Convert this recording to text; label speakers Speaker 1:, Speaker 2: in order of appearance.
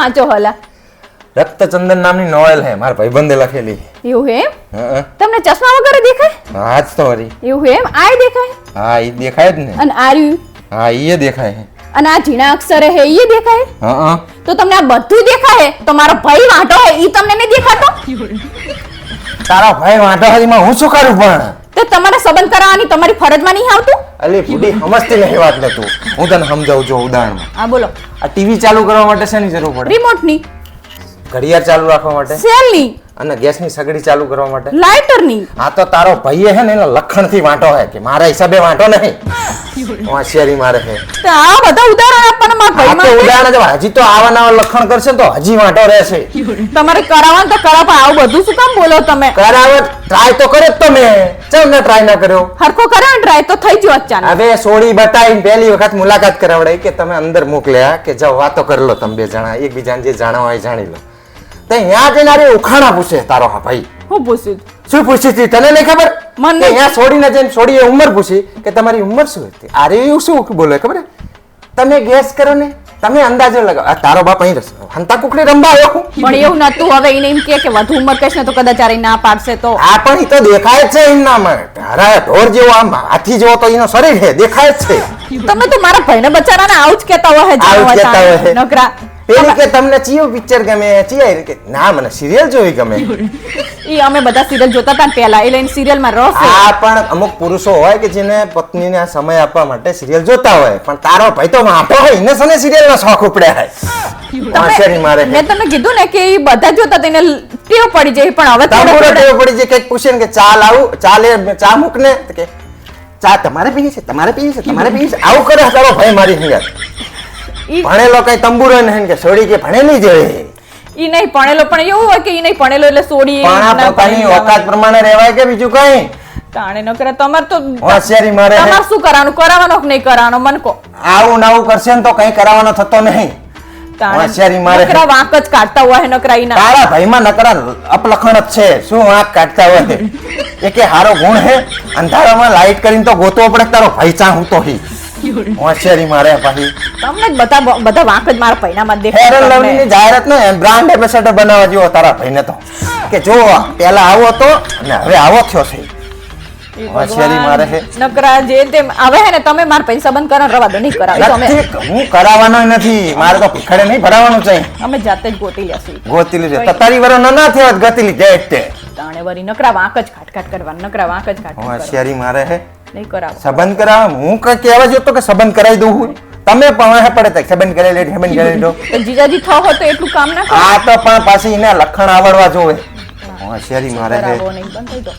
Speaker 1: વાંચો હલા?
Speaker 2: રક્તચંદન નામની નોવેલ હે મારા ભાઈબંધે લખેલી.
Speaker 1: એવું એમ?
Speaker 2: હા
Speaker 1: તમને ચશ્મા વગર દેખાય?
Speaker 2: હા જ તો વરી.
Speaker 1: એવું એમ? આય દેખાય?
Speaker 2: હા ઈ દેખાય જ ને.
Speaker 1: અને આર્યું?
Speaker 2: હા ઈ દેખાય હે.
Speaker 1: અને આ ઝીણા અક્ષરે હે ઈ દેખાય?
Speaker 2: હા
Speaker 1: તો તમને આ બધું દેખાય તો મારો ભાઈ વાંટો હે ઈ તમને નહીં દેખાતો?
Speaker 2: તારા ભાઈ વાંઢો હરીમાં હું શું કરું પણ?
Speaker 1: તો તમારે સંબંધ કરાવવાની તમારી ફરજમાં નહીં આવતું?
Speaker 2: અલી ફૂડી સમજતી નહીં વાત ને તું. હું તને સમજાવું છું ઉદાહરણમાં.
Speaker 1: હા બોલો.
Speaker 2: આ ટીવી ચાલુ કરવા માટે શેની જરૂર પડે?
Speaker 1: રિમોટની,
Speaker 2: ઘડિયાળ ચાલુ રાખવા માટે
Speaker 1: સેલની,
Speaker 2: અને ગેસની સગડી ચાલુ કરવા માટે.
Speaker 1: લાઇટરની.
Speaker 2: આ તો તારો ભાઈ હે ને એના લખણથી વાંટો હે કે મારા હિસાબે વાંટો નહીં. હોશિયારી મારે છે.
Speaker 1: તો આ બધા ઉદાહરણ આપવાના મારા
Speaker 2: આ તો
Speaker 1: ભાઈમાં
Speaker 2: ઉદાહરણ છે. હજી તો આવા નવા લખણ કરશે તો હજી વાંટો રહેશે.
Speaker 1: તમારે કરાવવાનું તો કરાવ પણ આવું બધું શું કામ બોલો તમે?
Speaker 2: કરાવે ટ્રાય તો કર્યો જ તો મેં. ચમ ને ટ્રાય ના કર્યો?
Speaker 1: હરખો કરે ને ટ્રાય તો થઈ ગયો અચાનક.
Speaker 2: હવે સોડી બતાવીને પહેલી વખત મુલાકાત કરાવડાઈ કે તમે અંદર મોકલ્યા કે જાઓ વાતો કરી લો તમે બે જણા એકબીજાને જે જાણવા હોય જાણી લો. તો અહીંયા જઈને અરે ઉખાણા પૂછે તારો હા ભાઈ.
Speaker 1: હું પૂછ્યું?
Speaker 2: શું પૂછી હતી તને નહીં ખબર?
Speaker 1: મને
Speaker 2: કે અહીંયા છોડીને જઈને છોડીએ ઉંમર પૂછી કે તમારી ઉંમર શું હતી? અરે એવું શું બોલે ખબર હે? તમે ગેસ કરો ને તમે અંદાજો લગાવો. આ તારો બાપ અહીં રહેશે હંતા કુકડી રંબા આવ્યો.
Speaker 1: પણ એવું નતું. હવે એને એમ કે વધુ ઉંમર કહીશ ને તો કદાચ આરે ના પાડશે તો.
Speaker 2: આ પણ ઈ તો દેખાય જ છે એમનામાં. ઢારા ઢોર જેવો આમ હાથી જેવો તો એનો શરીર છે દેખાય જ છે.
Speaker 1: તમે તો મારા ભાઈને બચારાને આવું જ કહેતા હોય
Speaker 2: આવું જ કહેતા હોય.
Speaker 1: નકરા
Speaker 2: પેલી કે તમને ચિયો પિક્ચર ગમે ચિયા કે ના મને સિરિયલ જોવી ગમે.
Speaker 1: ઈ અમે બધા સિરિયલ જોતા હતા ને પહેલા એટલે સિરિયલમાં રસ છે.
Speaker 2: આ પણ અમુક પુરુષો હોય કે જેને પત્નીને આ સમય આપવા માટે સિરિયલ જોતા હોય પણ તારો ભાઈ તો વાંટો હોય એને સને સિરિયલનો શોખ ઉપડ્યા હોય. હોશિયારી મારે
Speaker 1: મેં તમને કીધું ને કે ઈ બધા જોતા તેને ટેવ પડી જાય પણ હવે
Speaker 2: તારો ટેવ પડી જાય કંઈક પૂછે ને કે ચા લાવું ચા લે ચા મૂક ને તો કે ચા તમારે પીવી છે તમારે પીવી છે તમારે પીવી છે આવું કરે તારો ભાઈ મારી હિંગર. ભણેલો કઈ તંબુરો નહીં કે છોડી કે ભણેલી જોઈએ.
Speaker 1: ઈ નહીં ભણેલો પણ એવું હોય કે ઈ નહીં ભણેલો એટલે સોડી
Speaker 2: પણ આ પોતાની ઓકાત પ્રમાણે રહેવાય કે બીજું કઈ?
Speaker 1: તાણે ન કરે તમાર તો
Speaker 2: હોશિયારી મારે
Speaker 1: તમાર શું કરવાનું કરાવવાનો કે નહીં કરવાનો મન કો.
Speaker 2: આવું નાવું કરશે ને તો કઈ કરાવવાનો થતો નહીં. હોશિયારી મારે
Speaker 1: નકરા વાંક જ કાઢતા હોય નકરા ઈના.
Speaker 2: તારા ભાઈમાં નકરા અપલખણ જ છે. શું વાંક કાઢતા હોય? એ કે હારો ગુણ હે અંધારામાં લાઈટ કરીને તો ગોતવો પડે તારો ભાઈ ચા હું તો હી. હોશિયારી મારે પાછી
Speaker 1: તમને જ બધા વાંક જ મારા ભાઈનામાં દેખાય.
Speaker 2: ફેર એન્ડ લવલીની જાહેરાત ને બ્રાન્ડ એમ્બેસેડર બનાવવા જેવો તારા ભાઈને તો કે જો પહેલા આવો હતો અને હવે આવો થયો છે. હોશિયારી મારે છે.
Speaker 1: નકરા જે તેમ આવે હે ને તમે મારા પૈસા બંધ કરો રવા દો નહીં કરાવી અમે
Speaker 2: હું કરાવવાનો નથી. મારે તો ભિખાડે નહીં ભરાવાનું છે.
Speaker 1: અમે જાતે જ ગોતી લેશું.
Speaker 2: ગોતી લીધે તતારી વરો ના થયો ગતી લીધે તે
Speaker 1: તાણે વરી નકરા વાંક જ ખાટ કરવાનું નકરા વાંક જ ખાટ
Speaker 2: હોશિયારી મારે છે.
Speaker 1: નહીં કરાવ
Speaker 2: સંબંધ કરાવ હું કહેવા જતો કે સંબંધ કરાવી દઉં હું તમે પણ પડે તો સંબંધ કરી લે સંબંધ કરી દો.
Speaker 1: જીજાજી થો હો તો એટલું કામ ના કરો.
Speaker 2: આ તો પણ પાછી એને લખણ આવડવા જોવે. હોશિયારી મારે છે.
Speaker 1: નહીં બંધ થઈ જાઓ.